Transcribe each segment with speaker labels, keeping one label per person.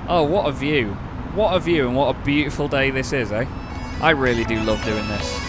Speaker 1: Oh, what a view. What a view and what a beautiful day this is, eh? I really do love doing this.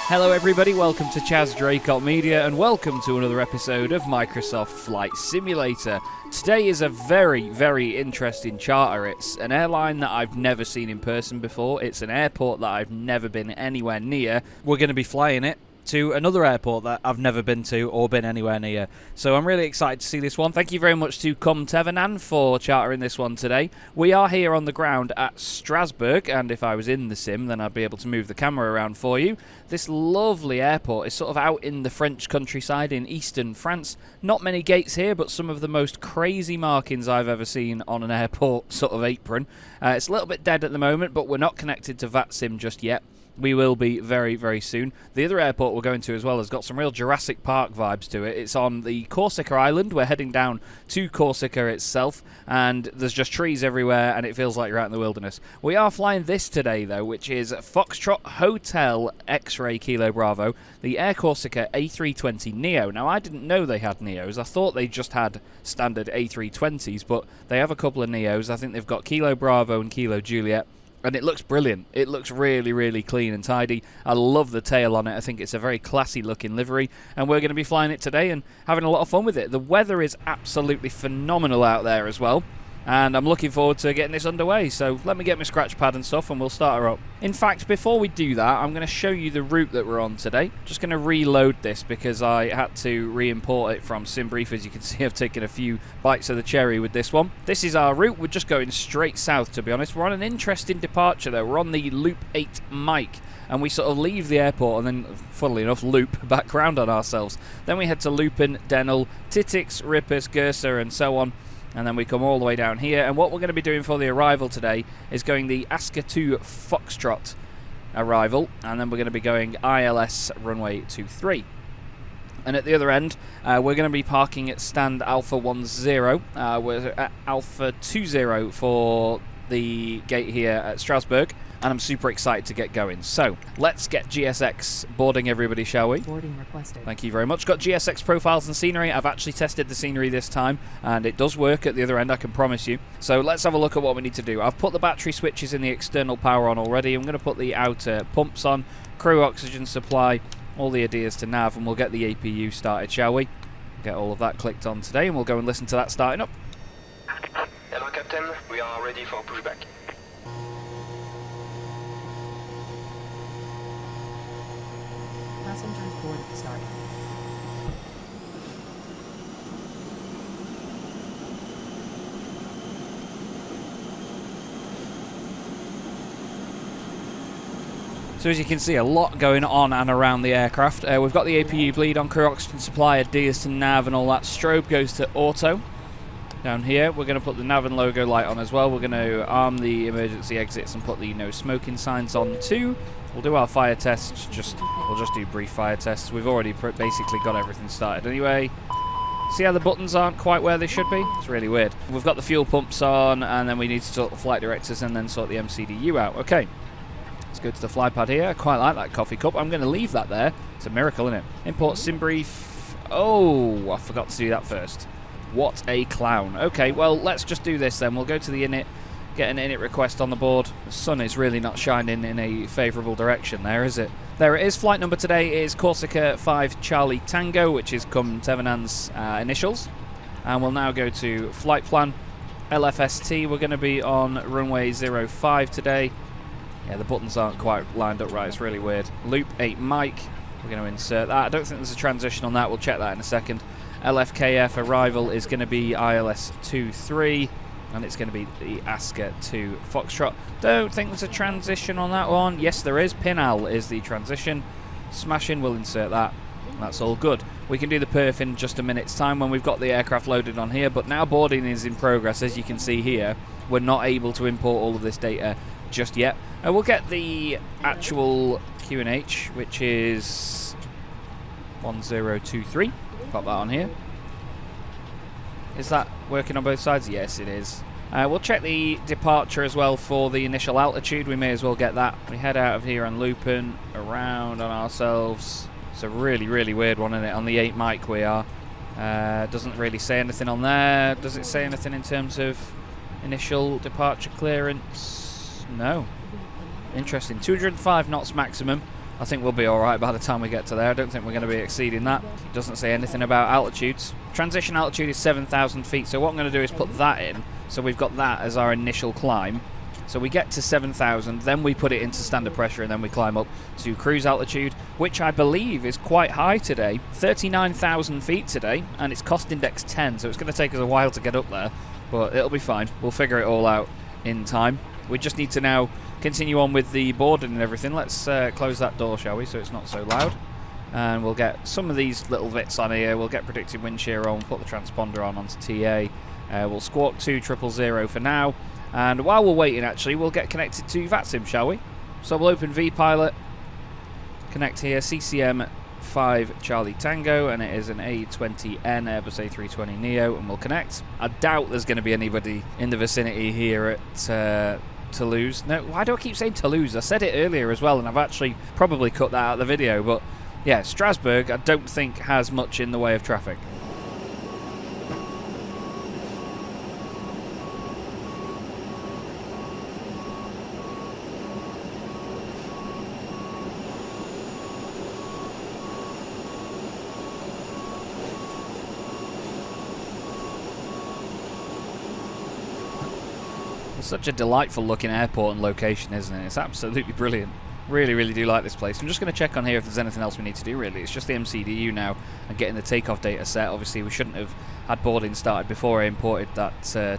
Speaker 1: Hello everybody, welcome to Chaz Draycott Media and welcome to another episode of Microsoft Flight Simulator. Today is a very, very interesting charter. It's an airline that I've never seen in person before. It's an airport that I've never been anywhere near. We're going to be flying it to another airport that I've never been to or been anywhere near. So I'm really excited to see this one. Thank you very much to Come Thevenin for chartering this one today. We are here on the ground at Strasbourg, and if I was in the sim, then I'd be able to move the camera around for you. This lovely airport is sort of out in the French countryside in eastern France. Not many gates here, but some of the most crazy markings I've ever seen on an airport sort of apron. It's a little bit dead at the moment, but we're not connected to VATSIM just yet. We will be very, very soon. The other airport we're going to as well has got some real Jurassic Park vibes to it. It's on the Corsica island. We're heading down to Corsica itself, and there's just trees everywhere, and it feels like you're out in the wilderness. We are flying this today, though, which is Foxtrot Hotel X-Ray Kilo Bravo, the Air Corsica A320 Neo. Now, I didn't know they had Neos. I thought they just had standard A320s, but they have a couple of Neos. I think they've got Kilo Bravo and Kilo Juliet. And it looks brilliant. It looks really, really clean and tidy. I love the tail on it. I think it's a very classy looking livery. And we're going to be flying it today and having a lot of fun with it. The weather is absolutely phenomenal out there as well. And I'm looking forward to getting this underway. So let me get my scratch pad and stuff and we'll start her up. In fact, before we do that, I'm going to show you the route that we're on today. Just going to reload this because I had to re-import it from SimBrief. As you can see, I've taken a few bites of the cherry with this one. This is our route. We're just going straight south, to be honest. We're on an interesting departure, though. We're on the Loop 8 Mike. And we sort of leave the airport and then, funnily enough, loop back round on ourselves. Then we head to Lupin, Denel, Titix, Rippers, Gersa, and so on. And then we come all the way down here. And what we're going to be doing for the arrival today is going the Aska 2 Foxtrot arrival. And then we're going to be going ILS runway 23. And at the other end, we're going to be parking at stand Alpha 10. We're at Alpha 20 for the gate here at Strasbourg. And I'm super excited to get going. So, let's get GSX boarding everybody, shall we?
Speaker 2: Boarding requested.
Speaker 1: Thank you very much. Got GSX profiles and scenery. I've actually tested the scenery this time, and it does work at the other end, I can promise you. So, let's have a look at what we need to do. I've put the battery switches in the external power on already. I'm going to put the outer pumps on, crew oxygen supply, all the adheres to nav, and we'll get the APU started, shall we? Get all of that clicked on today, and we'll go and listen to that starting up.
Speaker 3: Hello, Captain. We are ready for pushback.
Speaker 2: Passengers board started.
Speaker 1: So as you can see, a lot going on and around the aircraft. We've got the APU bleed on, crew oxygen supply, adheres to nav and all that. Strobe goes to auto. Down here, we're going to put the nav and logo light on as well. We're going to arm the emergency exits and put the no smoking signs on too. We'll do our fire tests. We'll just do brief fire tests. We've already basically got everything started anyway. See how the buttons aren't quite where they should be? It's really weird. We've got the fuel pumps on, and then we need to sort the flight directors and then sort the MCDU out. Okay. Let's go to the fly pad here. I quite like that coffee cup. I'm going to leave that there. It's a miracle, isn't it? Import SimBrief. Oh, I forgot to do that first. What a clown. Okay, well, let's just do this then. We'll go to the init, get an init request on the board. The sun is really not shining in a favourable direction there, is it? There it is. Flight number today is Corsica 5 Charlie Tango, which is Come Thevenin's initials. And we'll now go to flight plan. LFST, we're going to be on runway 05 today. Yeah, the buttons aren't quite lined up right. It's really weird. Loop 8 Mike. We're going to insert that. I don't think there's a transition on that. We'll check that in a second. LFKF arrival is going to be ILS 23, and it's going to be the Aska 2 Foxtrot. Don't think there's a transition on that one. Yes, there is. Pinal is the transition. Smashing, we'll insert that. That's all good. We can do the perf in just a minute's time when we've got the aircraft loaded on here, but now boarding is in progress. As you can see here, we're not able to import all of this data just yet. We'll get the actual QNH, which is 1023. Pop that on here. Is that working on both sides? Yes, it is. We'll check the departure as well for the initial altitude. We may as well get that. We head out of here on Lupin, around on ourselves. It's a really, really weird one, isn't it? On the 8 Mike we are. Doesn't really say anything on there. Does it say anything in terms of initial departure clearance? No. Interesting. 205 knots maximum. I think we'll be alright by the time we get to there. I don't think we're going to be exceeding that. It doesn't say anything about altitudes. Transition altitude is 7,000 feet, so what I'm going to do is put that in. So we've got that as our initial climb. So we get to 7,000, then we put it into standard pressure, and then we climb up to cruise altitude, which I believe is quite high today. 39,000 feet today, and it's cost index 10, so it's going to take us a while to get up there, but it'll be fine. We'll figure it all out in time. We just need to now continue on with the boarding and everything. Let's close that door, shall we, so it's not so loud. And we'll get some of these little bits on here. We'll get predicted wind shear on, put the transponder on onto TA. We'll squawk 2000 for now. And while we're waiting, actually, we'll get connected to VATSIM, shall we? So we'll open vPilot, connect here, CCM 5 Charlie Tango, and it is an A20N Airbus A320neo, and we'll connect. I doubt there's going to be anybody in the vicinity here at Toulouse. No, why do I keep saying Toulouse? I said it earlier as well, and I've actually probably cut that out of the video, but yeah, Strasbourg I don't think has much in the way of traffic. Such a delightful looking airport and location, isn't it? It's absolutely brilliant. Really, really do like this place. I'm just going to check on here if there's anything else we need to do, really. It's just the MCDU now and getting the takeoff data set. Obviously, we shouldn't have had boarding started before I imported that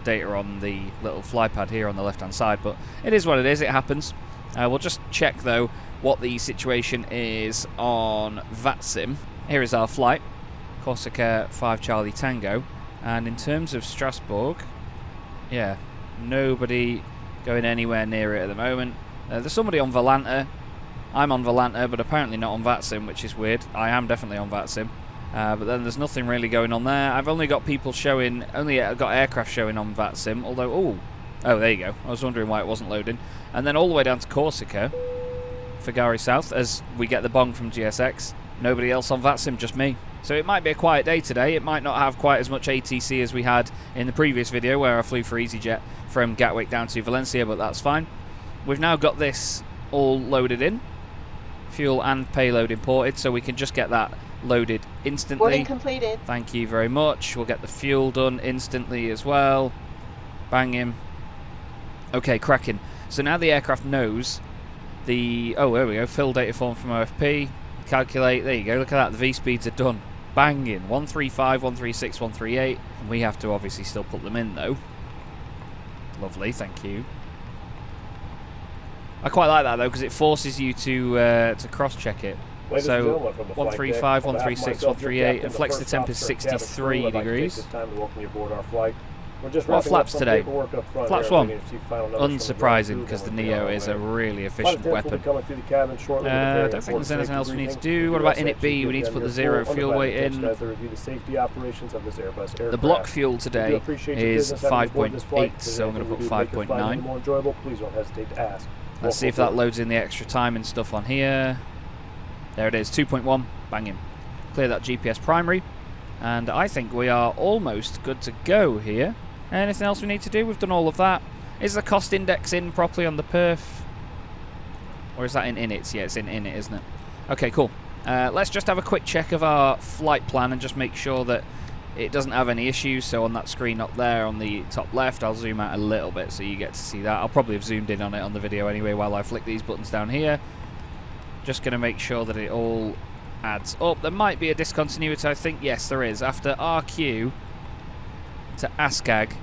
Speaker 1: data on the little fly pad here on the left-hand side, but it is what it is. It happens. We'll just check, though, what the situation is on VATSIM. Here is our flight, Corsica 5 Charlie Tango. And in terms of Strasbourg, yeah, nobody going anywhere near it at the moment. There's somebody on Volanta. I'm on Volanta, but apparently not on VATSIM, which is weird. I am definitely on VATSIM. But then there's nothing really going on there. I've only got people showing, got aircraft showing on VATSIM, although, oh, there you go. I was wondering why it wasn't loading. And then all the way down to Corsica, Figari South, as we get the bong from GSX. Nobody else on VATSIM, just me. So it might be a quiet day today. It might not have quite as much ATC as we had in the previous video where I flew for EasyJet from Gatwick down to Valencia, but that's fine. We've now got this all loaded in. Fuel and payload imported, so we can just get that loaded instantly.
Speaker 2: Boarding completed.
Speaker 1: Thank you very much. We'll get the fuel done instantly as well. Bang him. Okay, cracking. So now the aircraft knows the... Oh, there we go. Fill data form from OFP. Calculate. There you go. Look at that. The V-speeds are done. Banging. 135, 136, 138. And we have to obviously still put them in, though. Lovely. Thank you. I quite like that, though, because it forces you to cross-check it. So 135, 136, 138, and flex the temp is 63 degrees. What flaps today? Flaps 1. Unsurprising, because the Neo is a really efficient weapon. I don't think there's anything else we need to do. What about init B? We need to put the 0 fuel weight in. The block fuel today is 5.8, so I'm going to put 5.9. Let's see if that loads in the extra time and stuff on here. There it is, 2.1. Banging. Clear that GPS primary. And I think we are almost good to go here. Anything else we need to do? We've done all of that. Is the cost index in properly on the perf? Or is that in init? Yeah, it's in init, isn't it? Okay, cool. Let's just have a quick check of our flight plan and just make sure that it doesn't have any issues. So on that screen up there on the top left, I'll zoom out a little bit so you get to see that. I'll probably have zoomed in on it on the video anyway while I flick these buttons down here. Just going to make sure that it all adds up. There might be a discontinuity, I think. Yes, there is. After RQ to ASCAG,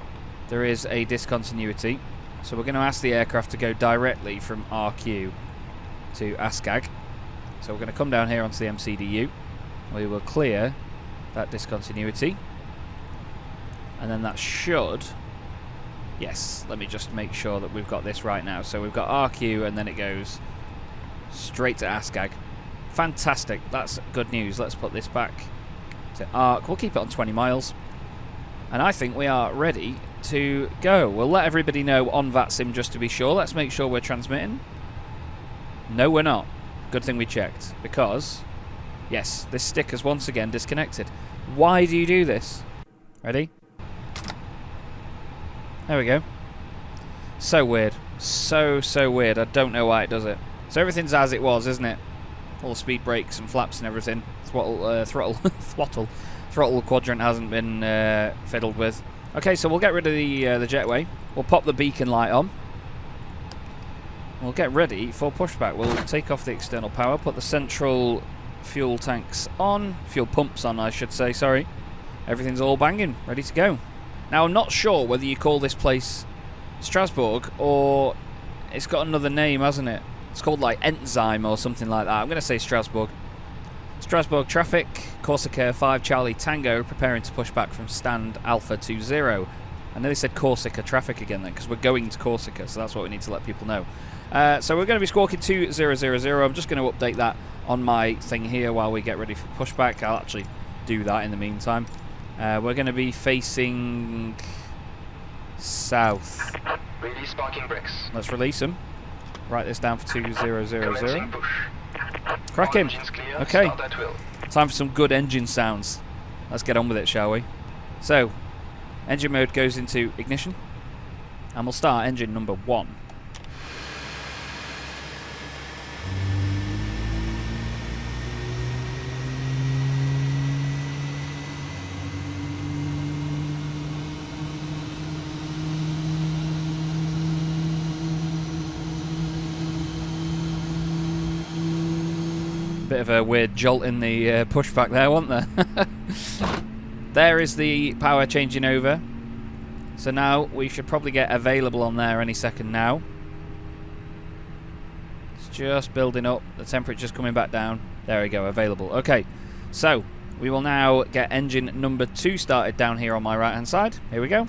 Speaker 1: there is a discontinuity. So we're going to ask the aircraft to go directly from RQ to ASCAG. So we're going to come down here onto the MCDU. We will clear that discontinuity. And then that should... Yes, let me just make sure that we've got this right now. So we've got RQ and then it goes straight to ASCAG. Fantastic, that's good news. Let's put this back to ARC. We'll keep it on 20 miles. And I think we are ready to go. We'll let everybody know on VATSIM just to be sure. Let's make sure we're transmitting. No, we're not. Good thing we checked. Because, yes, this sticker's once again disconnected. Why do you do this? Ready? There we go. So weird. So weird. I don't know why it does it. So everything's as it was, isn't it? All the speed brakes and flaps and everything. Throttle quadrant hasn't been fiddled with. Okay, so we'll get rid of the jetway. We'll pop the beacon light on. We'll get ready for pushback. We'll take off the external power, put the central fuel tanks on. Fuel pumps on, I should say, sorry. Everything's all banging, ready to go. Now, I'm not sure whether you call this place Strasbourg or it's got another name, hasn't it? It's called like Enzyme or something like that. I'm going to say Strasbourg. Strasbourg traffic, Corsica 5 Charlie Tango, preparing to push back from stand Alpha 20. I nearly said Corsica traffic again then, because we're going to Corsica, so that's what we need to let people know. So we're going to be squawking 2000. I'm just going to update that on my thing here while we get ready for pushback. I'll actually do that in the meantime. We're going to be facing south.
Speaker 3: Release parking brakes.
Speaker 1: Let's release them. Write this down for 2000.
Speaker 3: Commencing push.
Speaker 1: Cracking.
Speaker 3: Clear,
Speaker 1: Okay.
Speaker 3: start at will.
Speaker 1: Time for some good engine sounds. Let's get on with it, shall we? So, engine mode goes into ignition. And we'll start engine number 1. Bit of a weird jolt in the pushback there, wasn't there? There is the power changing over. So now we should probably get available on there any second now. It's just building up. The temperature's coming back down. There we go, available. Okay, so we will now get engine number 2 started down here on my right hand side. Here we go.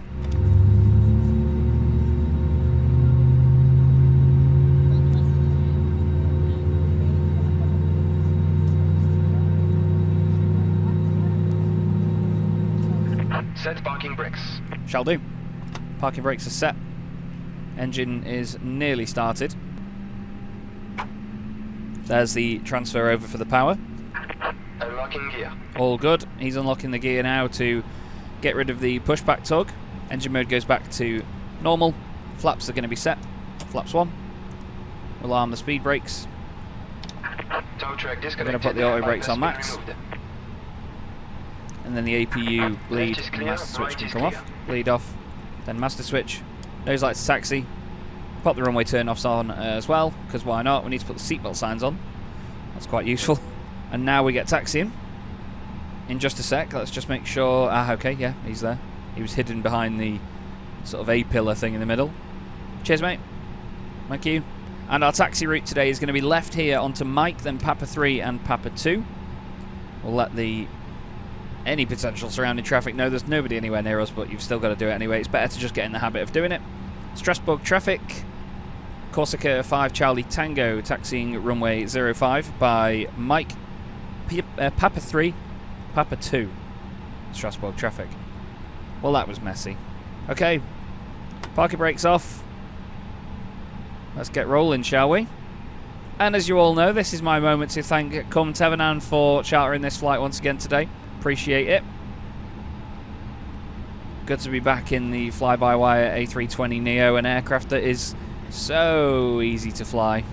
Speaker 3: Set parking brakes.
Speaker 1: Shall do. Parking brakes are set. Engine is nearly started. There's the transfer over for the power.
Speaker 3: Unlocking gear.
Speaker 1: All good. He's unlocking the gear now to get rid of the pushback tug. Engine mode goes back to normal. Flaps are going to be set. Flaps 1. We'll arm the speed brakes.
Speaker 3: Tow truck disconnected.
Speaker 1: We're going to put the auto brakes on max.
Speaker 3: Removed.
Speaker 1: And then the APU bleed
Speaker 3: Left is
Speaker 1: and
Speaker 3: clear,
Speaker 1: master switch
Speaker 3: right
Speaker 1: can
Speaker 3: is
Speaker 1: come
Speaker 3: clear.
Speaker 1: off. Bleed off. Then master switch. Nose lights taxi. Pop the runway turn-offs on as well, because why not? We need to put the seatbelt signs on. That's quite useful. And now we get taxiing. In just a sec, let's just make sure... Ah, okay, yeah, he's there. He was hidden behind the sort of A-pillar thing in the middle. Cheers, mate. Thank you. And our taxi route today is going to be left here onto Mike, then Papa 3 and Papa 2. We'll let any potential surrounding traffic know there's nobody anywhere near us, but you've still got to do it anyway. It's better to just get in the habit of doing it. Strasbourg traffic. Corsica 5 Charlie Tango taxiing runway 05 by Mike. Papa 3, Papa 2. Strasbourg traffic. Well, that was messy. Okay. Parking brakes off. Let's get rolling, shall we? And as you all know, this is my moment to thank Come Thevenin for chartering this flight once again today. Appreciate it. Good to be back in the fly-by-wire A320neo, an aircraft that is so easy to fly.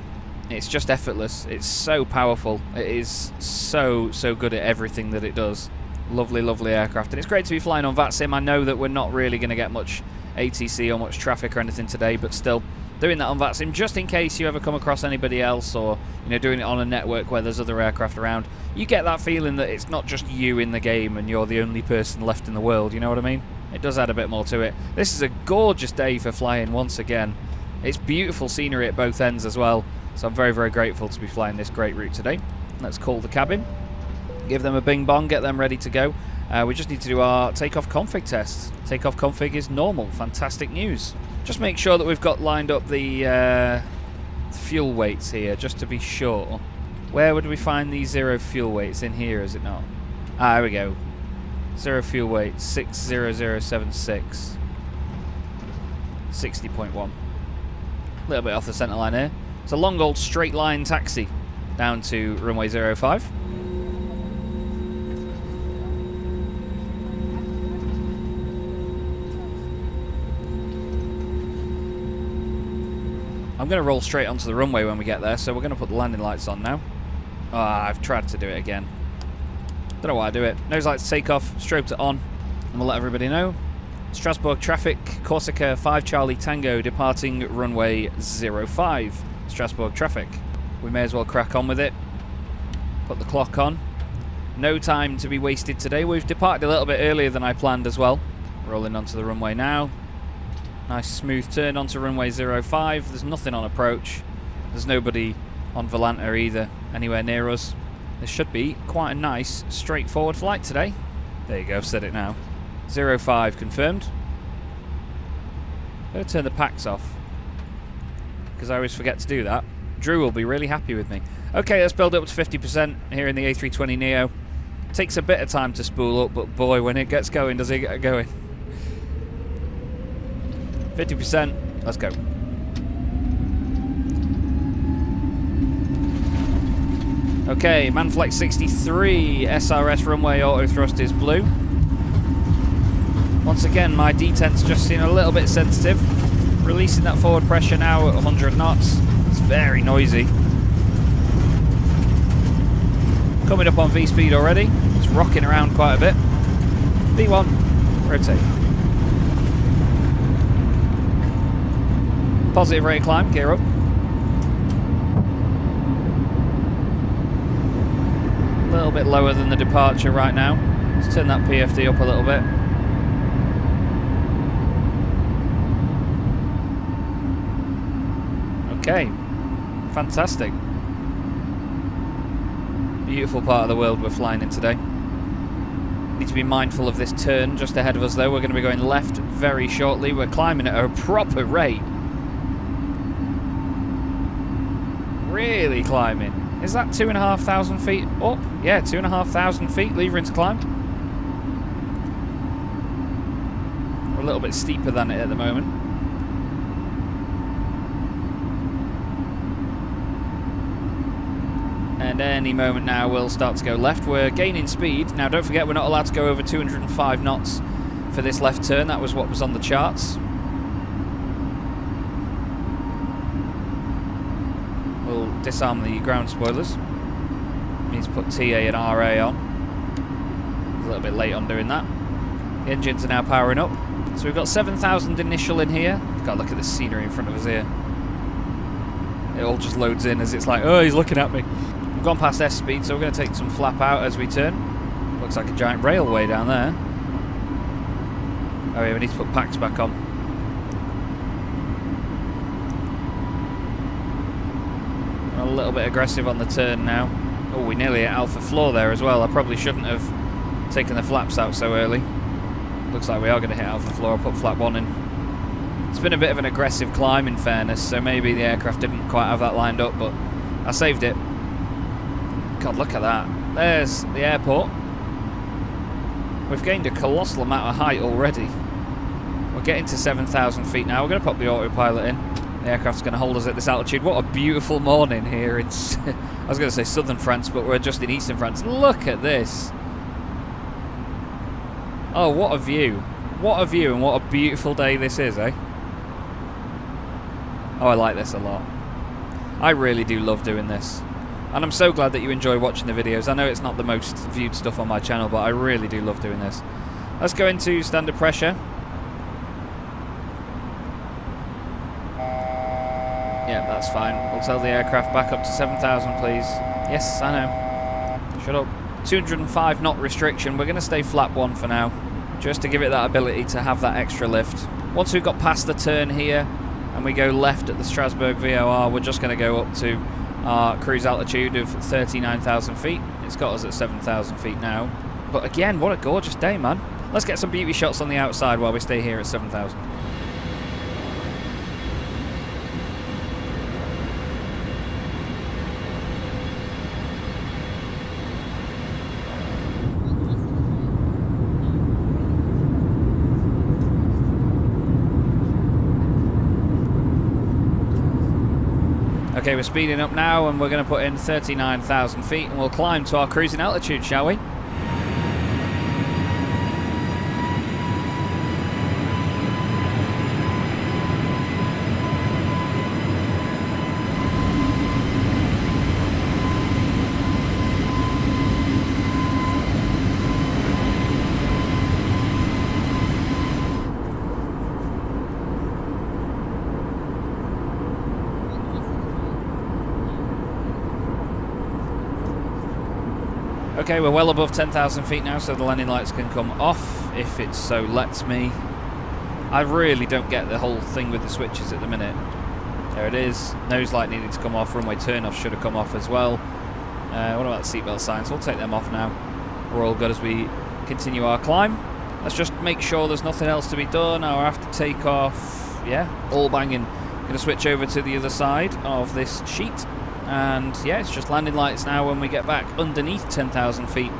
Speaker 1: It's just effortless. It's so powerful. It is so good at everything that it does. Lovely, lovely aircraft. And it's great to be flying on VATSIM. I know that we're not really going to get much ATC or much traffic or anything today, but still doing that on VATSIM just in case you ever come across anybody else, or doing it on a network where there's other aircraft around. You get that feeling that it's not just you in the game and you're the only person left in the world, you know what I mean? It does add a bit more to it. This is a gorgeous day for flying once again. It's beautiful scenery at both ends as well, so I'm very grateful to be flying this great route today. Let's call the cabin, give them a bing bong, get them ready to go. We just need to do our takeoff config test. Takeoff config is normal. Fantastic news. Just make sure that we've got lined up the fuel weights here, just to be sure. Where would we find these 0 fuel weights? In here, is it not? Ah, there we go. 0 fuel weight, 60076. 60.1. A little bit off the centre line here. It's a long old straight line taxi down to runway 05. I'm going to roll straight onto the runway when we get there, so we're going to put the landing lights on now. I've tried to do it again. Don't know why I do it. Nose lights take off, strobed it on, and we'll let everybody know. Strasbourg traffic, Corsica 5 Charlie Tango, departing runway 05. Strasbourg traffic. We may as well crack on with it. Put the clock on. No time to be wasted today. We've departed a little bit earlier than I planned as well. Rolling onto the runway now. Nice smooth turn onto runway 05. There's nothing on approach. There's nobody on Volanta either, anywhere near us. This should be quite a nice, straightforward flight today. There you go, I've said it now. 05 confirmed. I'm going to turn the packs off, because I always forget to do that. Drew will be really happy with me. Okay, let's build up to 50% here in the A320neo. Takes a bit of time to spool up, but boy, when it gets going, does it get going. 50%, let's go. Okay, Manflex 63, SRS runway auto thrust is blue. Once again, my detent's just seem a little bit sensitive. Releasing that forward pressure now at 100 knots. It's very noisy. Coming up on V-speed already. It's rocking around quite a bit. V1, rotate. Positive rate of climb, gear up. A little bit lower than the departure right now. Let's turn that PFD up a little bit. Okay, fantastic. Beautiful part of the world we're flying in today. Need to be mindful of this turn just ahead of us though. We're going to be going left very shortly. We're climbing at a proper rate. Really climbing. Is that 2,500 feet up? Yeah, 2,500 feet levering to climb. We're a little bit steeper than it at the moment. And any moment now we'll start to go left. We're gaining speed. Now don't forget we're not allowed to go over 205 knots for this left turn. That was what was on the charts. We'll disarm the ground spoilers. Need to put TA and RA on. A little bit late on doing that. The engines are now powering up. So we've got 7,000 initial in here. God, look at the scenery in front of us here. It all just loads in as it's like, oh, he's looking at me. We've gone past S speed, so we're going to take some flap out as we turn. Looks like a giant railway down there. Oh yeah, we need to put packs back on. We're a little bit aggressive on the turn now. Oh, we nearly hit alpha floor there as well. I probably shouldn't have taken the flaps out so early. Looks like we are going to hit alpha floor. I'll put flap 1 in. It's been a bit of an aggressive climb in fairness, so maybe the aircraft didn't quite have that lined up, but I saved it. God, look at that. There's the airport. We've gained a colossal amount of height already. We're getting to 7,000 feet now. We're going to pop the autopilot in. The aircraft's going to hold us at this altitude. What a beautiful morning here. It's I was going to say southern France, but we're just in eastern France. Look at this. Oh, what a view. What a view and what a beautiful day this is, eh? Oh, I like this a lot. I really do love doing this. And I'm so glad that you enjoy watching the videos. I know it's not the most viewed stuff on my channel, but I really do love doing this. Let's go into standard pressure. Yeah, that's fine. We'll tell the aircraft back up to 7,000, please. Yes, I know. Shut up. 205 knot restriction. We're going to stay flap 1 for now, just to give it that ability to have that extra lift. Once we've got past the turn here, and we go left at the Strasbourg VOR, we're just going to go up to our cruise altitude of 39,000 feet. It's got us at 7,000 feet now. But again, what a gorgeous day, man. Let's get some beauty shots on the outside while we stay here at 7,000. Okay, we're speeding up now and we're going to put in 39,000 feet and we'll climb to our cruising altitude, shall we? Okay, we're well above 10,000 feet now, so the landing lights can come off if it so lets me. I really don't get the whole thing with the switches at the minute. There it is. Nose light needed to come off. Runway turn off should have come off as well. What about the seatbelt signs? We'll take them off now. We're all good as we continue our climb. Let's just make sure there's nothing else to be done. Now after takeoff, yeah, all banging. Going to switch over to the other side of this sheet. And yeah, it's just landing lights now when we get back underneath 10,000 feet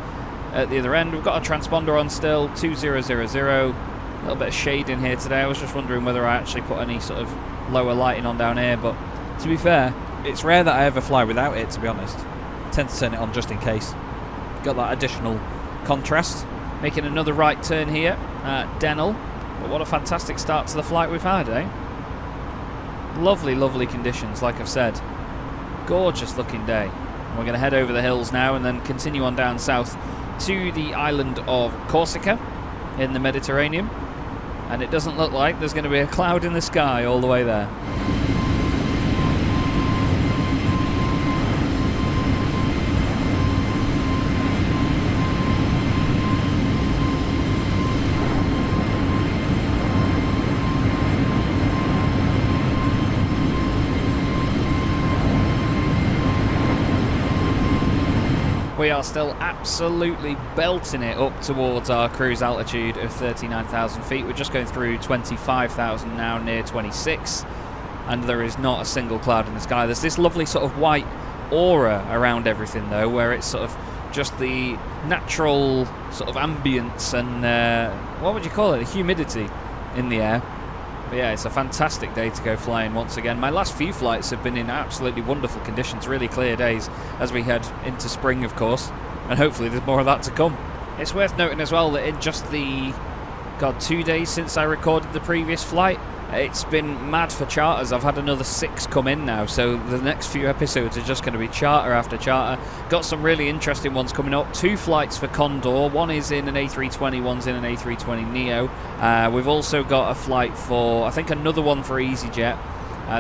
Speaker 1: at the other end. We've got a transponder on still, 2000. A little bit of shade in here today. I was just wondering whether I actually put any sort of lower lighting on down here, but to be fair,
Speaker 2: it's rare that I ever fly without it, to be honest. I tend to turn it on just in case. Got that additional contrast.
Speaker 1: Making another right turn here at Denel. But what a fantastic start to the flight we've had, eh? Lovely, lovely conditions, like I've said. Gorgeous looking day. And we're going to head over the hills now and then continue on down south to the island of Corsica in the Mediterranean. And it doesn't look like there's going to be a cloud in the sky all the way there. We are still absolutely belting it up towards our cruise altitude of 39,000 feet. We're just going through 25,000 now, near 26, and there is not a single cloud in the sky. There's this lovely sort of white aura around everything, though, where it's sort of just the natural sort of ambience and, what would you call it, the humidity in the air. But yeah, it's a fantastic day to go flying once again. My last few flights have been in absolutely wonderful conditions, really clear days as we head into spring, of course, and hopefully there's more of that to come. It's worth noting as well that in just the 2 days since I recorded the previous flight, it's been mad for charters. I've had another 6 come in now, so the next few episodes are just going to be charter after charter. Got some really interesting ones coming up. 2 flights for Condor. One is in an A320, one's in an A320neo. We've also got a flight for, I think, another one for EasyJet.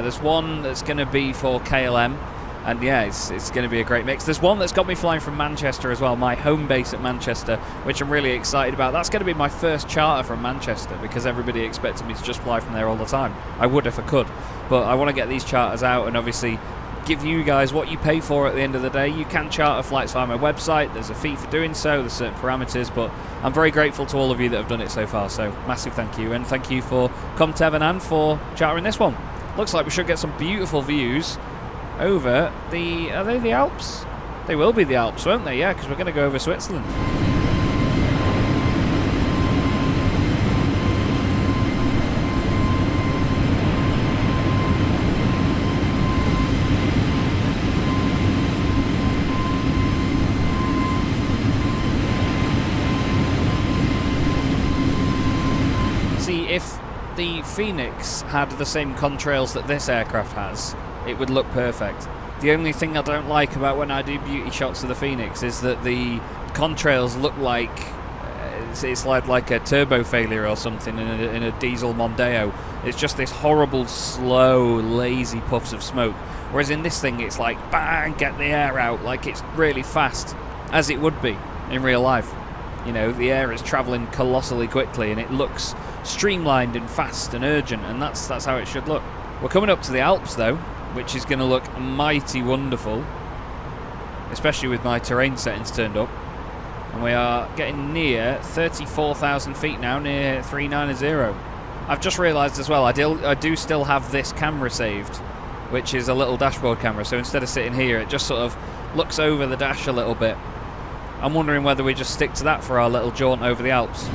Speaker 1: There's one that's going to be for KLM. And yeah, it's going to be a great mix. There's one that's got me flying from Manchester as well, my home base at Manchester, which I'm really excited about. That's going to be my first charter from Manchester because everybody expected me to just fly from there all the time. I would if I could, but I want to get these charters out and obviously give you guys what you pay for at the end of the day. You can charter flights via my website. There's a fee for doing so. There's certain parameters, but I'm very grateful to all of you that have done it so far. So massive thank you, and thank you for Come Thevenin for chartering this one. Looks like we should get some beautiful views over the... Are they the Alps? They will be the Alps, won't they? Yeah, because we're going to go over Switzerland. See, if the Phoenix had the same contrails that this aircraft has, it would look perfect. The only thing I don't like about when I do beauty shots of the Phoenix is that the contrails look like it's like a turbo failure or something in a diesel Mondeo. It's just this horrible, slow, lazy puffs of smoke. Whereas in this thing, it's like, bang, get the air out, like it's really fast, as it would be in real life. You know, the air is travelling colossally quickly, and it looks streamlined and fast and urgent, and that's how it should look. We're coming up to the Alps, though, which is going to look mighty wonderful, especially with my terrain settings turned up. And we are getting near 34,000 feet now, near 390. I've just realised as well, I do still have this camera saved, which is a little dashboard camera, so instead of sitting here, it just sort of looks over the dash a little bit. I'm wondering whether we just stick to that for our little jaunt over the Alps.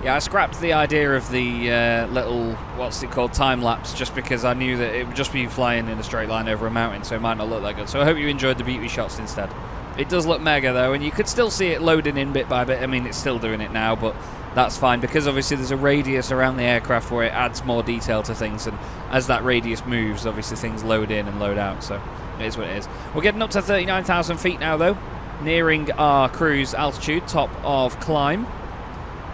Speaker 1: Yeah, I scrapped the idea of the little, what's it called, time-lapse, just because I knew that it would just be flying in a straight line over a mountain, so it might not look that good. So I hope you enjoyed the beauty shots instead. It does look mega, though, and you could still see it loading in bit by bit. I mean, it's still doing it now, but that's fine, because obviously there's a radius around the aircraft where it adds more detail to things, and as that radius moves, obviously things load in and load out, so it is what it is. We're getting up to 39,000 feet now, though, nearing our cruise altitude, top of climb,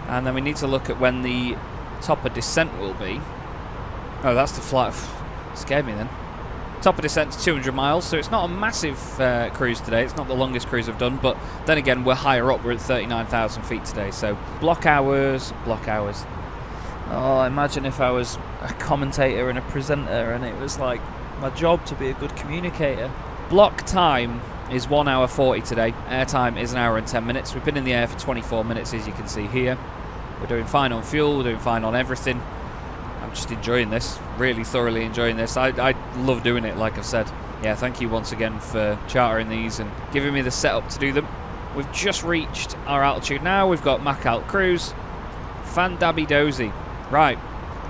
Speaker 1: and then we need to look at when the top of descent will be. Oh, that's the flight. Scared me then. Top of descent's 200 miles, so it's not a massive cruise today. It's not the longest cruise I've done, but then again, we're higher up. We're at 39,000 feet today, so block hours. Oh, imagine if I was a commentator and a presenter and it was like my job to be a good communicator. Block time is 1 hour 40 today. Air time is 1 hour and 10 minutes. We've been in the air for 24 minutes, as you can see here. We're doing fine on fuel, we're doing fine on everything. I'm just enjoying this, really thoroughly enjoying this. I love doing it, like I've said. Yeah, thank you once again for chartering these and giving me the setup to do them. We've just reached our altitude now. We've got Mac Alt Cruise. Fan-dabby dozy. Right,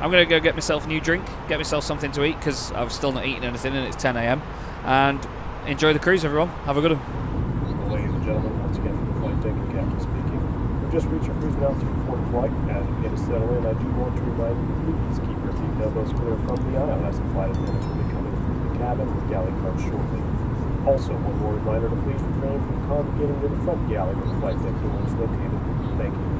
Speaker 1: I'm going to go get myself a new drink, get myself something to eat, because I've still not eaten anything and it's 10 AM. And enjoy the cruise, everyone. Have a good one.
Speaker 4: Ladies and gentlemen, once again from the flight deck, and Captain speaking. We've just reached our cruising altitude for the flight. As we get to settle in, I do want to remind you, please keep your feet and elbows clear from the aisle as the flight attendants will be coming through the cabin with galley cards shortly. Also, one more reminder to please refrain from congregating to the front galley where the flight deck door is located. Thank you.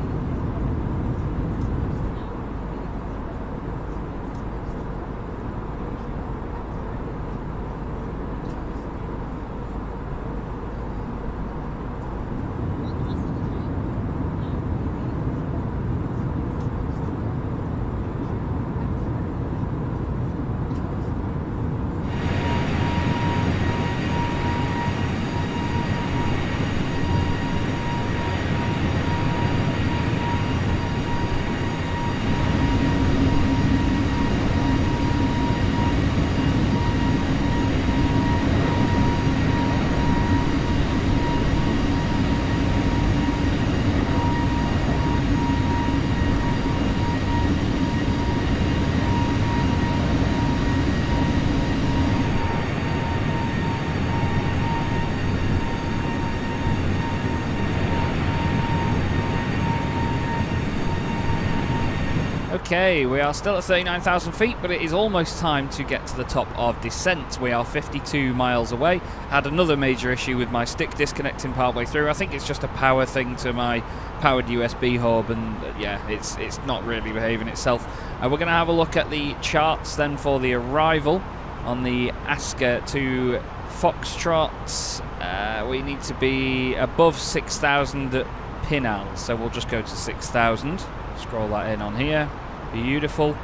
Speaker 1: Okay, we are still at 39,000 feet, but it is almost time to get to the top of descent. We are 52 miles away. Had another major issue with my stick disconnecting partway through. I think it's just a power thing to my powered USB hub, and yeah, it's not really behaving itself. We're going to have a look at the charts then for the arrival on the Asker to Foxtrot. We need to be above 6,000 at Pinal, so we'll just go to 6,000. Scroll that in on here. Beautiful.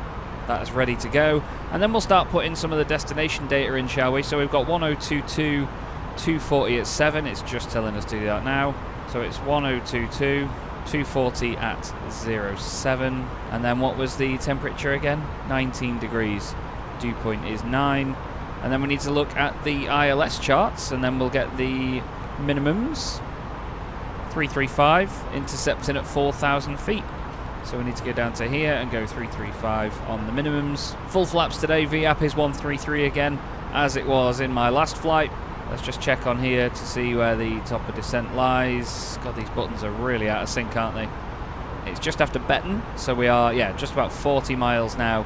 Speaker 1: That is ready to go. And then we'll start putting some of the destination data in, shall we? So we've got 1022, 240 at 7. It's just telling us to do that now. So it's 1022, 240 at 07. And then what was the temperature again? 19 degrees. Dew point is 9. And then we need to look at the ILS charts, and then we'll get the minimums. 335, intercepting at 4,000 feet. So we need to go down to here and go 335 on the minimums. Full flaps today, VAP is 133 again, as it was in my last flight. Let's just check on here to see where the top of descent lies. God, these buttons are really out of sync, aren't they? It's just after Betton, so we are, yeah, just about 40 miles now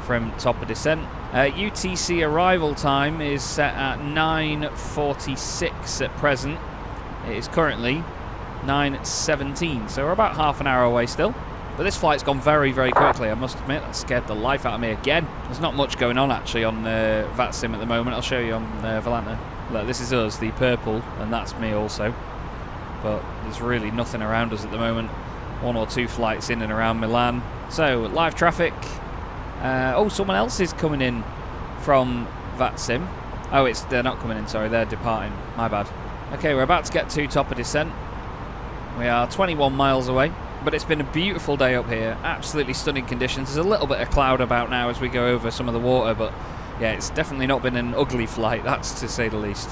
Speaker 1: from top of descent. UTC arrival time is set at 9:46 at present. It is currently 9:17, so we're about half an hour away still. But this flight's gone very, very quickly, I must admit. That scared the life out of me again. There's not much going on, actually, on VATSIM at the moment. I'll show you on Volanta. Look, this is us, the purple, and that's me also. But there's really nothing around us at the moment. 1 or 2 flights in and around Milan. So, live traffic. Oh, someone else is coming in from VATSIM. Oh, they're not coming in, sorry, they're departing. My bad. Okay, we're about to get to top of descent. We are 21 miles away. But it's been a beautiful day up here, absolutely stunning conditions. There's a little bit of cloud about now as we go over some of the water, but yeah, it's definitely not been an ugly flight, that's to say the least.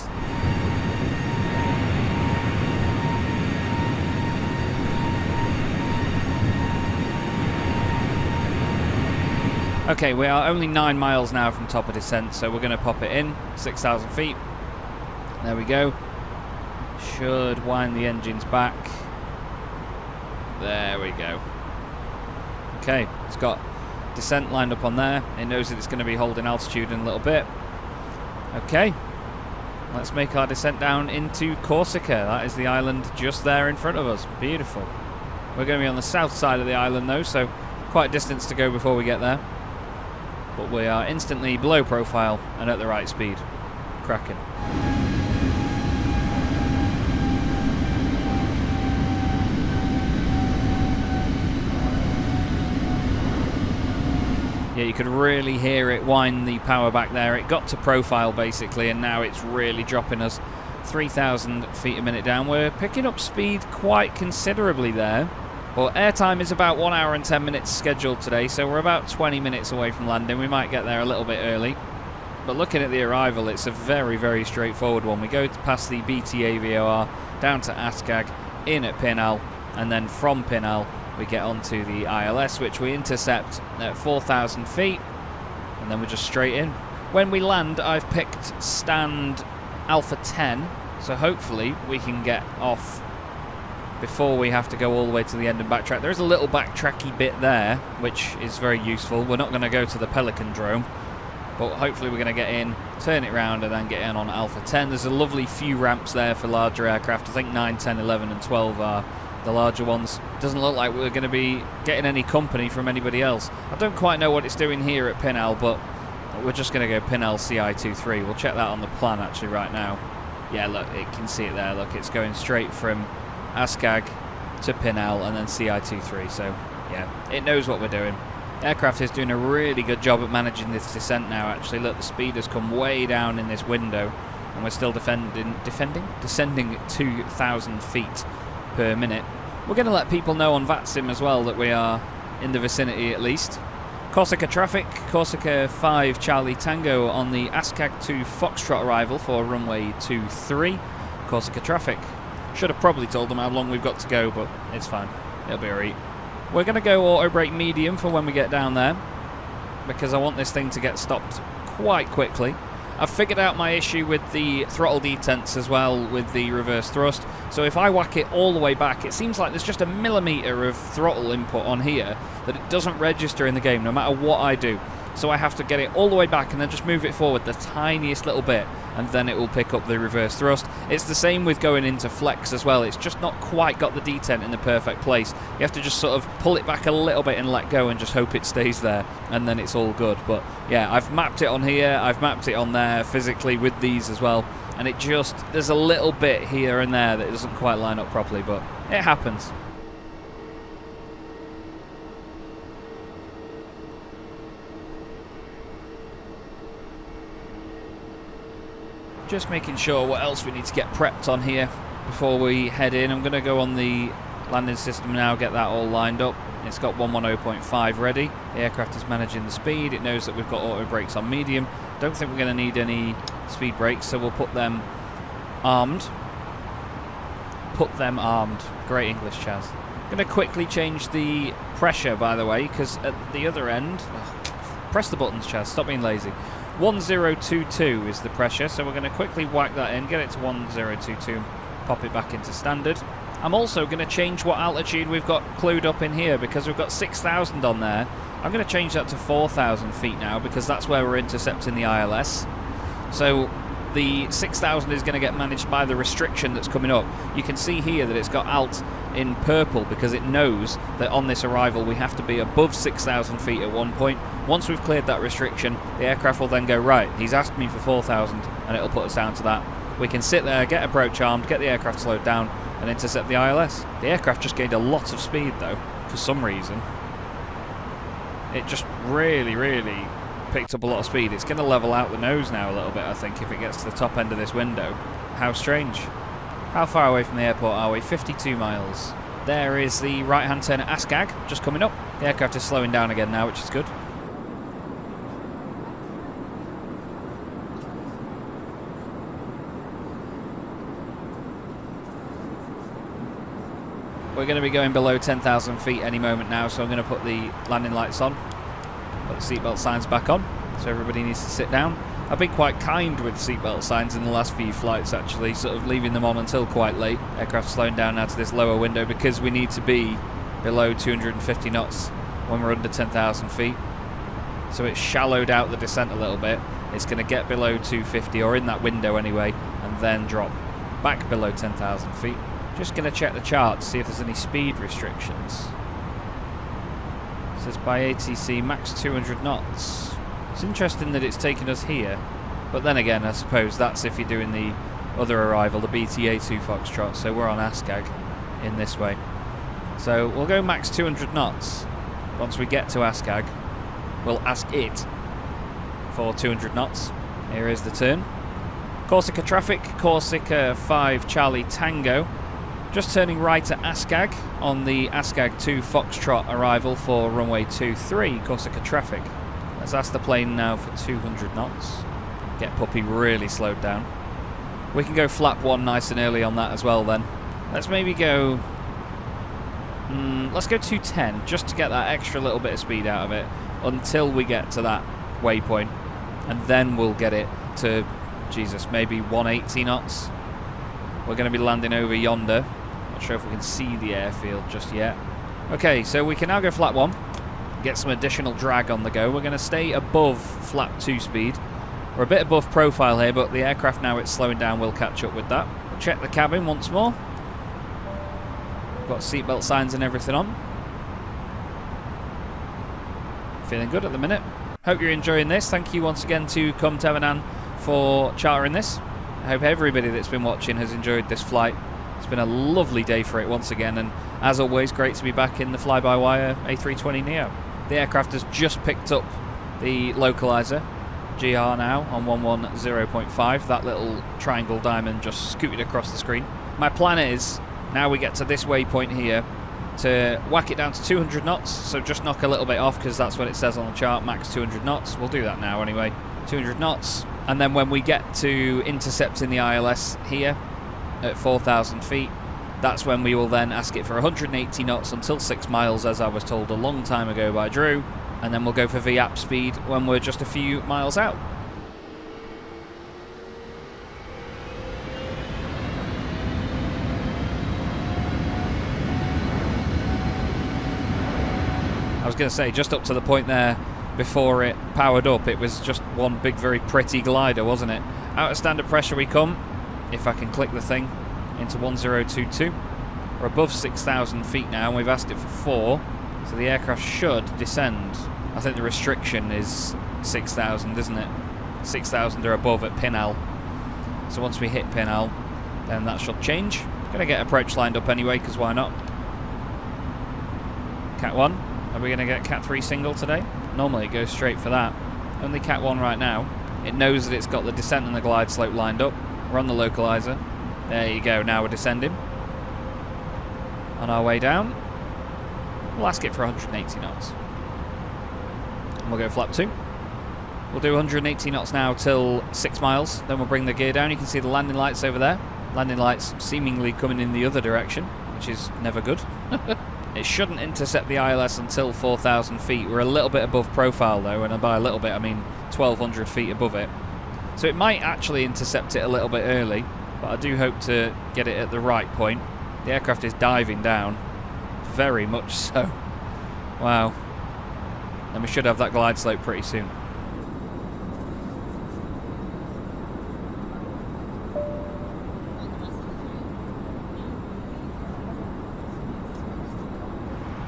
Speaker 1: Okay, we are only 9 miles now from top of descent, so we're going to pop it in, 6,000 feet. There we go. Should wind the engines back. There we go. Okay, it's got descent lined up on there. It knows that it's going to be holding altitude in a little bit. Okay, let's make our descent down into Corsica. That is the island just there in front of us. Beautiful. We're going to be on the south side of the island though, so quite a distance to go before we get there. But we are instantly below profile and at the right speed. Cracking. Yeah, you could really hear it wind the power back there. It got to profile basically, and now it's really dropping us 3,000 feet a minute down. We're picking up speed quite considerably there. Well, airtime is about 1 hour and 10 minutes scheduled today, so we're about 20 minutes away from landing. We might get there a little bit early. But looking at the arrival, it's a very, very straightforward one. We go past the BTA VOR, down to Ascag, in at Pinal, and then from Pinal we get onto the ILS, which we intercept at 4,000 feet, and then we're just straight in. When we land, I've picked stand Alpha 10, so hopefully we can get off before we have to go all the way to the end and backtrack. There is a little backtracky bit there, which is very useful. We're not going to go to the Pelican Drome, but hopefully we're going to get in, turn it round, and then get in on Alpha 10. There's a lovely few ramps there for larger aircraft. I think 9, 10, 11 and 12 are the larger ones. Doesn't look like we're going to be getting any company from anybody else. I don't quite know what it's doing here at Pinal, but we're just going to go Pinal CI23. We'll check that on the plan actually right now. Yeah, look, it can see it there. Look, it's going straight from Ascag to Pinal and then CI23. So yeah, it knows what we're doing. Aircraft is doing a really good job at managing this descent now actually. Look, the speed has come way down in this window, and we're still descending 2,000 feet per minute. We're going to let people know on VATSIM as well that we are in the vicinity at least. Corsica traffic, Corsica 5 Charlie Tango on the Ascag to Foxtrot arrival for runway 23. Corsica traffic. Should have probably told them how long we've got to go, but it's fine. It'll be alright. We're going to go auto brake medium for when we get down there, because I want this thing to get stopped quite quickly. I've figured out my issue with the throttle detents as well with the reverse thrust. So if I whack it all the way back, it seems like there's just a millimetre of throttle input on here that it doesn't register in the game no matter what I do. So I have to get it all the way back and then just move it forward the tiniest little bit, and then it will pick up the reverse thrust. It's the same with going into flex as well. It's just not quite got the detent in the perfect place. You have to just sort of pull it back a little bit and let go and just hope it stays there, and then it's all good. But yeah, I've mapped it on here, I've mapped it on there physically with these as well, and it just, there's a little bit here and there that it doesn't quite line up properly, but it happens. Just making sure what else we need to get prepped on here before we head in. I'm going to go on the landing system now, get that all lined up. It's got 110.5 ready. The aircraft is managing the speed. It knows that we've got auto brakes on medium. Don't think we're going to need any speed brakes, so we'll put them armed. Put them armed. Great English, Chaz. I'm going to quickly change the pressure, by the way, because at the other end... press the buttons, Chaz. Stop being lazy. 1022 is the pressure, so we're going to quickly whack that in, get it to 1022, pop it back into standard. I'm also going to change what altitude we've got clued up in here, because we've got 6,000 on there. I'm going to change that to 4,000 feet now, because that's where we're intercepting the ILS. So the 6,000 is going to get managed by the restriction that's coming up. You can see here that it's got alt in purple because it knows that on this arrival we have to be above 6,000 feet at one point. Once we've cleared that restriction, the aircraft will then go, right, he's asked me for 4,000, and it'll put us down to that. We can sit there, get approach armed, get the aircraft slowed down, and intercept the ILS. The aircraft just gained a lot of speed though, for some reason. It just really picked up a lot of speed. It's going to level out the nose now a little bit, I think, if it gets to the top end of this window. How strange. How far away from the airport are we? 52 miles. There is the right-hand turn at Ascag, just coming up. The aircraft is slowing down again now, which is good. We're going to be going below 10,000 feet any moment now, so I'm going to put the landing lights on. Put the seatbelt signs back on, so everybody needs to sit down. I've been quite kind with seatbelt signs in the last few flights actually, sort of leaving them on until quite late. Aircraft slowing down now to this lower window because we need to be below 250 knots when we're under 10,000 feet. So it's shallowed out the descent a little bit. It's going to get below 250, or in that window anyway, and then drop back below 10,000 feet. Just going to check the chart to see if there's any speed restrictions. It says by ATC max 200 knots. It's interesting that it's taken us here, but then again, I suppose that's if you're doing the other arrival, the BTA2 Foxtrot, so we're on Askag in this way. So we'll go max 200 knots. Once we get to Askag, we'll ask it for 200 knots. Here is the turn. Corsica traffic, Corsica 5 Charlie Tango. Just turning right at Askag on the Askag 2 Foxtrot arrival for runway 23, Corsica traffic. Let's ask the plane now for 200 knots. Get Puppy really slowed down. We can go flap 1 nice and early on that as well then. Let's maybe go... let's go 210 just to get that extra little bit of speed out of it until we get to that waypoint. And then we'll get it to, Jesus, maybe 180 knots. We're going to be landing over yonder. Not sure if we can see the airfield just yet. Okay, so we can now go flap 1. Get some additional drag on the go. We're going to stay above flap 2 speed. We're a bit above profile here, but the aircraft, now it's slowing down, will catch up with that. We'll check the cabin once more. Got seatbelt signs and everything on. Feeling good at the minute. Hope you're enjoying this. Thank you once again to Come Thevenin for chartering this. I hope everybody that's been watching has enjoyed this flight. It's been a lovely day for it once again, and as always, great to be back in the fly-by-wire A320neo. The aircraft has just picked up the localizer. GR now on 110.5. That little triangle diamond just scooted across the screen. My plan is, now we get to this waypoint here, to whack it down to 200 knots, so just knock a little bit off because that's what it says on the chart, max 200 knots. We'll do that now anyway. 200 knots, and then when we get to intercepting the ILS here at 4,000 feet, that's when we will then ask it for 180 knots until 6 miles, as I was told a long time ago by Drew, and then we'll go for VAP speed when we're just a few miles out. I was going to say, just up to the point there before it powered up, it was just one big, very pretty glider, wasn't it? Out of standard pressure we come, if I can click the thing, into 1022. We're above 6,000 feet now, and we've asked it for 4, so the aircraft should descend. I think the restriction is 6,000, isn't it? 6,000 or above at Pinal. So once we hit Pinal, then that should change. Gonna get approach lined up anyway, because why not? Cat 1. Are we going to get Cat 3 single today? Normally it goes straight for that. Only Cat 1 right now. It knows that it's got the descent and the glide slope lined up. We're on the localizer. There you go, now we're descending. On our way down, we'll ask it for 180 knots. And we'll go flap 2. We'll do 180 knots now till 6 miles. Then we'll bring the gear down. You can see the landing lights over there. Landing lights seemingly coming in the other direction, which is never good. It shouldn't intercept the ILS until 4,000 feet. We're a little bit above profile though, and by a little bit I mean 1,200 feet above it. So it might actually intercept it a little bit early, but I do hope to get it at the right point. The aircraft is diving down, very much so. Wow. And we should have that glide slope pretty soon.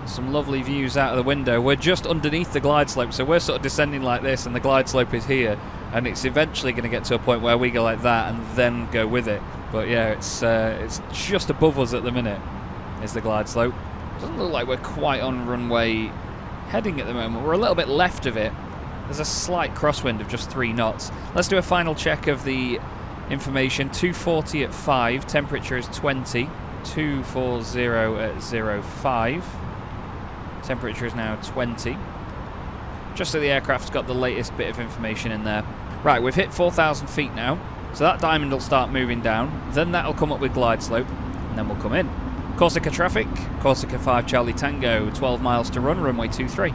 Speaker 1: Some lovely views out of the window. We're just underneath the glide slope, so we're sort of descending like this, and the glide slope is here, and it's eventually going to get to a point where we go like that and then go with it. But yeah, it's just above us at the minute is the glide slope. Doesn't look like we're quite on runway heading at the moment. We're a little bit left of it. There's a slight crosswind of just 3 knots. Let's do a final check of the information. 240 at 5, temperature is 20. 240 at 05. Temperature is now 20. Just so the aircraft's got the latest bit of information in there. Right, we've hit 4,000 feet now, so that diamond will start moving down, then that'll come up with glide slope, and then we'll come in. Corsica traffic, Corsica 5 Charlie Tango, 12 miles to run, runway 23.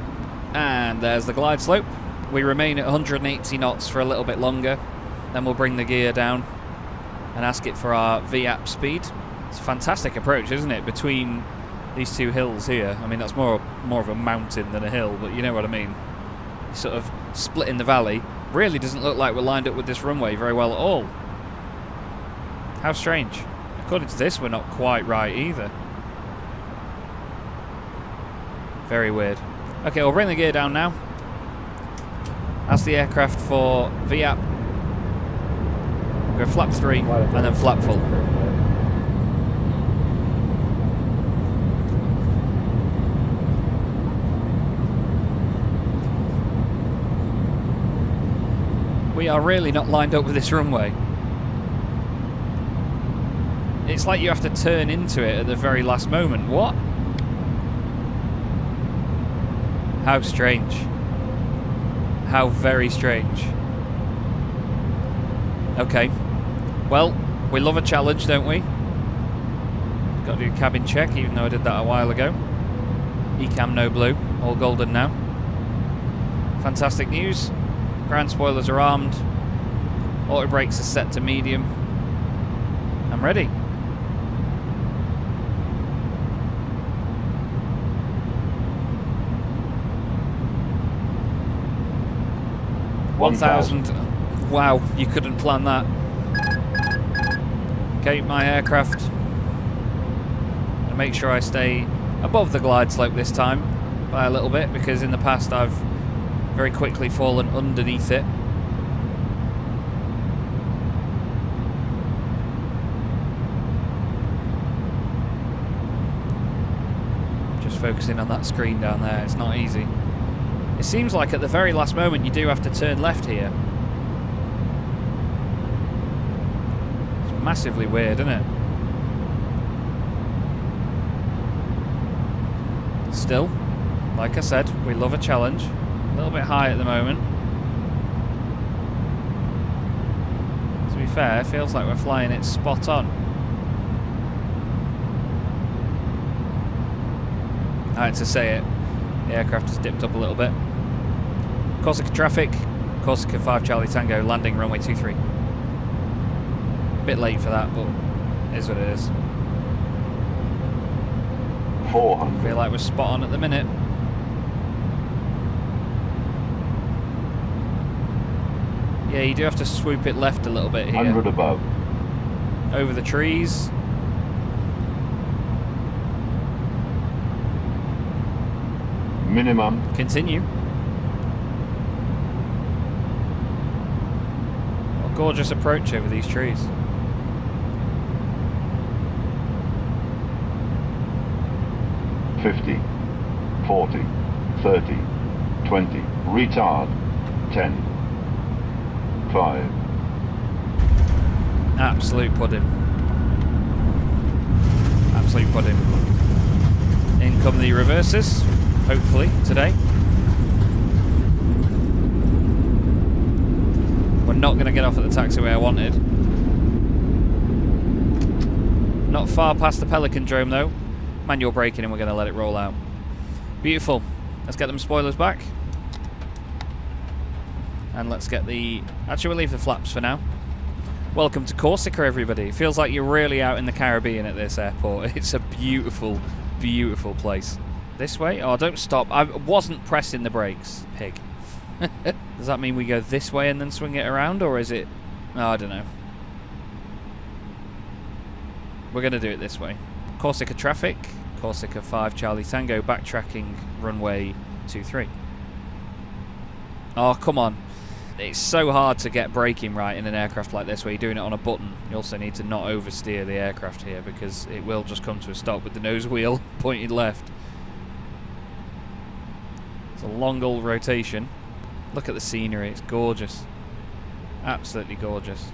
Speaker 1: And there's the glide slope. We remain at 180 knots for a little bit longer, then we'll bring the gear down and ask it for our VAP speed. It's a fantastic approach, isn't it? Between These two hills here. I mean, that's more of a mountain than a hill, but you know what I mean. Sort of split in the valley. Really doesn't look like we're lined up with this runway very well at all. How strange. According to this, we're not quite right either. Very weird. Okay, we'll bring the gear down now. Ask the aircraft for VAP. Go flap 3 and then flap full. We are really not lined up with this runway. It's like you have to turn into it at the very last moment. What? How strange. How very strange. Okay. Well, we love a challenge, don't we? Got to do a cabin check, even though I did that a while ago. Ecam no blue. All golden now. Fantastic news. Ground spoilers are armed. Auto brakes are set to medium. I'm ready. $1,000. Wow, you couldn't plan that. Okay, my aircraft. And make sure I stay above the glide slope this time by a little bit, because in the past I've very quickly fallen underneath it. Just focusing on that screen down there, it's not easy. It seems like at the very last moment you do have to turn left here. It's massively weird, isn't it? Still, like I said, we love a challenge. A little bit high at the moment. To be fair, it feels like we're flying it spot on. I had to say it. The aircraft has dipped up a little bit. Corsica traffic. Corsica 5 Charlie Tango, landing runway 23. Bit late for that, but it is what it is.
Speaker 5: 400.
Speaker 1: Feel like we're spot on at the minute. Yeah, you do have to swoop it left a little bit here.
Speaker 5: 100 above.
Speaker 1: Over the trees.
Speaker 5: Minimum.
Speaker 1: Continue. What a gorgeous approach over these trees.
Speaker 5: $50, 40, 30, 20. Retard. 10. 5.
Speaker 1: Absolute pudding. Absolute pudding. In come the reverses, hopefully, today. We're not going to get off at the taxiway I wanted. Not far past the Pelican Drome though. Manual braking and we're going to let it roll out. Beautiful. Let's get them spoilers back. And let's get the... Actually, we'll leave the flaps for now. Welcome to Corsica, everybody. It feels like you're really out in the Caribbean at this airport. It's a beautiful, beautiful place. This way? Oh, don't stop. I wasn't pressing the brakes, pig. Does that mean we go this way and then swing it around, or is it... Oh, I don't know. We're going to do it this way. Corsica traffic. Corsica 5 Charlie Tango, backtracking runway 23. Oh, come on. It's so hard to get braking right in an aircraft like this where you're doing it on a button. You also need to not oversteer the aircraft here because it will just come to a stop with the nose wheel pointed left. It's a long old rotation. Look at the scenery, it's gorgeous. Absolutely gorgeous.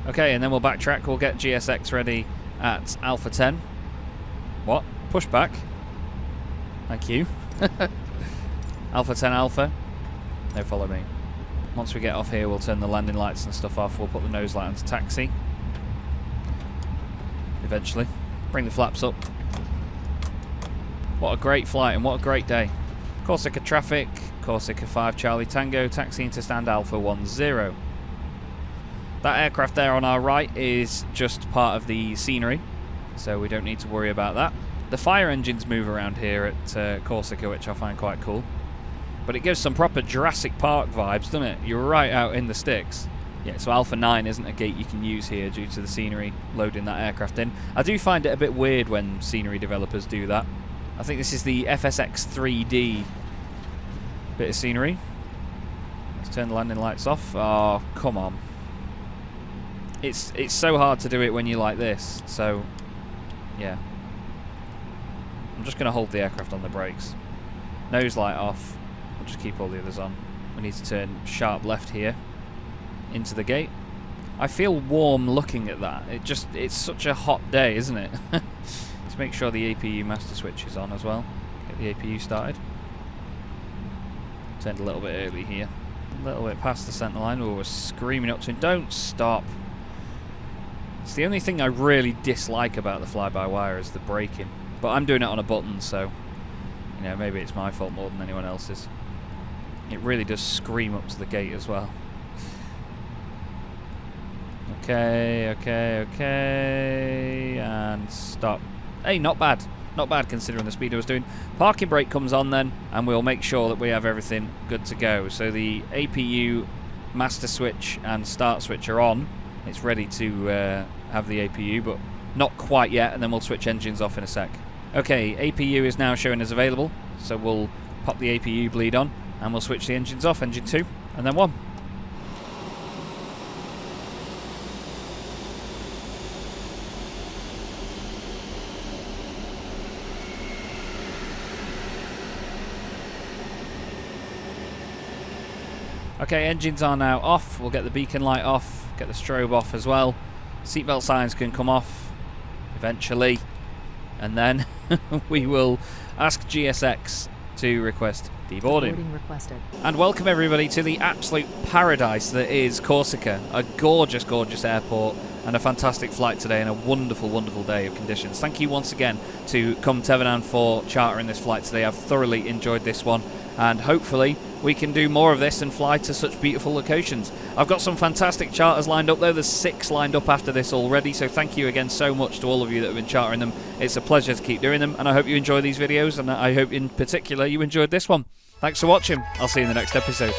Speaker 1: Okay, and then we'll backtrack. We'll get GSX ready at Alpha 10. What? Pushback? Thank you. Alpha 10 Alpha. No, follow me. Once we get off here, we'll turn the landing lights and stuff off. We'll put the nose light onto taxi. Eventually. Bring the flaps up. What a great flight and what a great day. Corsica traffic. Corsica 5 Charlie Tango, taxiing to stand Alpha 10. That aircraft there on our right is just part of the scenery. so we don't need to worry about that. The fire engines move around here at Corsica, which I find quite cool. But it gives some proper Jurassic Park vibes, doesn't it? You're right out in the sticks. Yeah, so Alpha 9 isn't a gate you can use here due to the scenery loading that aircraft in. I do find it a bit weird when scenery developers do that. I think this is the FSX 3D bit of scenery. Let's turn the landing lights off. Oh, come on. It's so hard to do it when you're like this, so yeah. I'm just going to hold the aircraft on the brakes. Nose light off. I'll just keep all the others on. We need to turn sharp left here into the gate. I feel warm looking at that. It's such a hot day, isn't it? Let's make sure the APU master switch is on as well. Get the APU started. Turned a little bit early here. A little bit past the centre line. Oh, we're screaming up to him. Don't stop. It's the only thing I really dislike about the fly-by-wire is the braking. But I'm doing it on a button, so you know, maybe it's my fault more than anyone else's. It really does scream up to the gate as well. Okay, and stop. Hey, not bad. Not bad considering the speed I was doing. Parking brake comes on then, and we'll make sure that we have everything good to go. So the APU master switch and start switch are on. It's ready to have the APU, but not quite yet, and then we'll switch engines off in a sec. Okay, APU is now showing as available, so we'll pop the APU bleed on, and we'll switch the engines off, engine 2, and then 1. Okay, engines are now off. We'll get the beacon light off, get the strobe off as well. Seatbelt signs can come off eventually, and then we will ask GSX to request deboarding.
Speaker 6: Requested.
Speaker 1: And welcome everybody to the absolute paradise that is Corsica. A gorgeous, gorgeous airport and a fantastic flight today and a wonderful, wonderful day of conditions. Thank you once again to Come Thevenin for chartering this flight today. I've thoroughly enjoyed this one, and hopefully we can do more of this and fly to such beautiful locations. I've got some fantastic charters lined up though. There's 6 lined up after this already, so thank you again so much to all of you that have been chartering them. It's a pleasure to keep doing them, and I hope you enjoy these videos, and I hope in particular you enjoyed this one. Thanks for watching. I'll see you in the next episode.